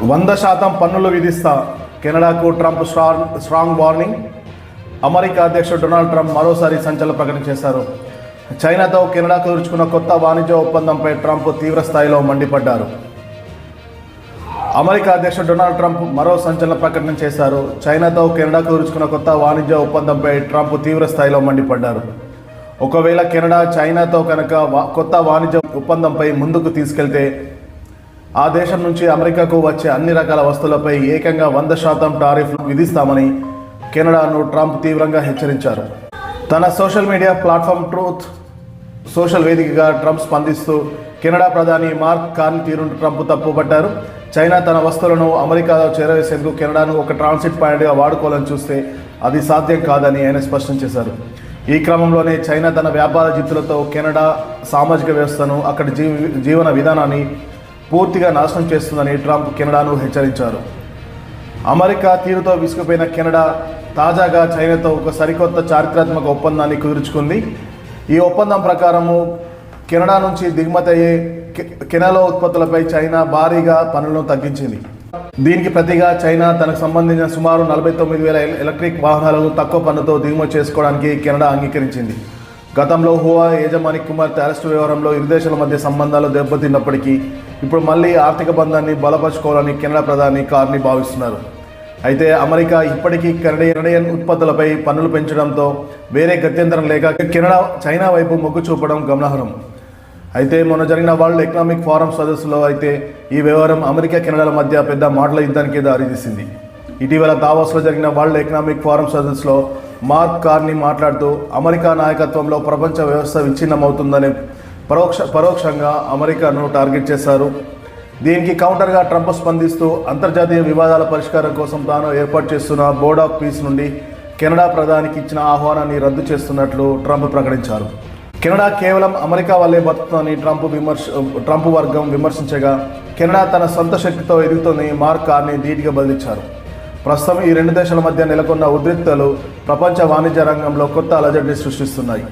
100% పన్నులు విధిస్తా కెనడాకు Trump strong warning. America అధ్యక్షుడు Donald Trump మరోసారి సంచలన ప్రకటన చేశారు. చైనాతో కెనడా కుదుర్చుకున్న కొత్త వాణిజ్య ఒప్పందంపై ట్రంప్ తీవ్ర స్థాయిలో మండిపడ్డారు. అమెరికా అధ్యక్షుడు డొనాల్డ్ ట్రంప్ మరో సంచలన ప్రకటన చేశారు. చైనాతో కెనడా కుదుర్చుకున్న కొత్త వాణిజ్య ఒప్పందంపై ట్రంప్ తీవ్ర స్థాయిలో మండిపడ్డారు. ఒకవేళ కెనడా చైనాతో కనుక కొత్త వాణిజ్య ఒప్పందంపై ముందుకు తీసుకెళ్తే ఆ దేశం నుంచి అమెరికాకు వచ్చే అన్ని రకాల వస్తువులపై ఏకంగా 100% టారిఫ్ విధిస్తామని కెనడాను ట్రంప్ తీవ్రంగా హెచ్చరించారు. తన social media platform truth social వేదికగా ట్రంప్ స్పందిస్తూ కెనడా ప్రధాని మార్క్ కార్నీ తీరును ట్రంప్ తప్పుపట్టారు. చైనా తన వస్తువులను అమెరికాలో చేరవేసేందుకు కెనడాను ఒక ట్రాన్సిట్ పాయింట్గా వాడుకోవాలని చూస్తే అది సాధ్యం కాదని ఆయన స్పష్టం చేశారు. ఈ క్రమంలోనే చైనా తన వ్యాపార జిత్తులతో కెనడా సామాజిక వ్యవస్థను, అక్కడి జీవన విధానాన్ని పూర్తిగా నాశనం చేస్తుందని ట్రంప్ కెనడాను హెచ్చరించారు. అమెరికా తీరుతో విసిగిపోయిన కెనడా తాజాగా చైనాతో ఒక సరికొత్త చారిత్రాత్మక ఒప్పందాన్ని కుదుర్చుకుంది. ఈ ఒప్పందం ప్రకారము కెనడా నుంచి దిగుమతి అయ్యే కెనడా ఉత్పత్తులపై చైనా భారీగా పన్నులను తగ్గించింది. దీనికి ప్రతిగా చైనా తనకు సంబంధించిన సుమారు 49,000 ఎలక్ట్రిక్ వాహనాలను తక్కువ పన్నుతో దిగుమతి చేసుకోవడానికి కెనడా అంగీకరించింది. గతంలో హువా యజమాని కుమార్తె అరెస్టు వ్యవహారంలో ఇరు దేశాల మధ్య సంబంధాలు దెబ్బతిన్నప్పటికీ ఇప్పుడు మళ్ళీ ఆర్థిక బంధాన్ని బలపరుచుకోవాలని కెనడా ప్రధాని కార్నీ భావిస్తున్నారు. అయితే అమెరికా ఇప్పటికీ కెనడియన్ ఉత్పత్తులపై పన్నులు పెంచడంతో వేరే గత్యంతరం లేక కెనడా చైనా వైపు మొగ్గు చూపడం గమనార్హం. అయితే మొన్న జరిగిన వరల్డ్ ఎకనామిక్ ఫోరం సదస్సులో అయితే ఈ వ్యవహారం అమెరికా కెనడాల మధ్య పెద్ద మాటల యుద్ధానికి దారితీసింది. ఇటీవల దావోస్లో జరిగిన వరల్డ్ ఎకనామిక్ ఫోరం సదస్సులో మార్క్ కార్నీ మాట్లాడుతూ అమెరికా నాయకత్వంలో ప్రపంచ వ్యవస్థ విచ్ఛిన్నమవుతుందని పరోక్షంగా అమెరికాను టార్గెట్ చేశారు. దీనికి కౌంటర్గా ట్రంప్ స్పందిస్తూ అంతర్జాతీయ వివాదాల పరిష్కారం కోసం తాను ఏర్పాటు చేస్తున్న బోర్డ్ ఆఫ్ పీస్ నుండి కెనడా ప్రధానికి ఇచ్చిన ఆహ్వానాన్ని రద్దు చేస్తున్నట్లు ట్రంప్ ప్రకటించారు. కెనడా కేవలం అమెరికా వల్లే బతుకుతుందని ట్రంప్ వర్గం విమర్శించగా కెనడా తన సొంత శక్తితో ఎదుగుతోందని మార్క్ కార్నీ ధీటుగా బదిలించారు. ప్రస్తుతం ఈ రెండు దేశాల మధ్య నెలకొన్న ఉద్రిక్తలు ప్రపంచ వాణిజ్య రంగంలో కొత్త అలజడిని సృష్టిస్తున్నాయి.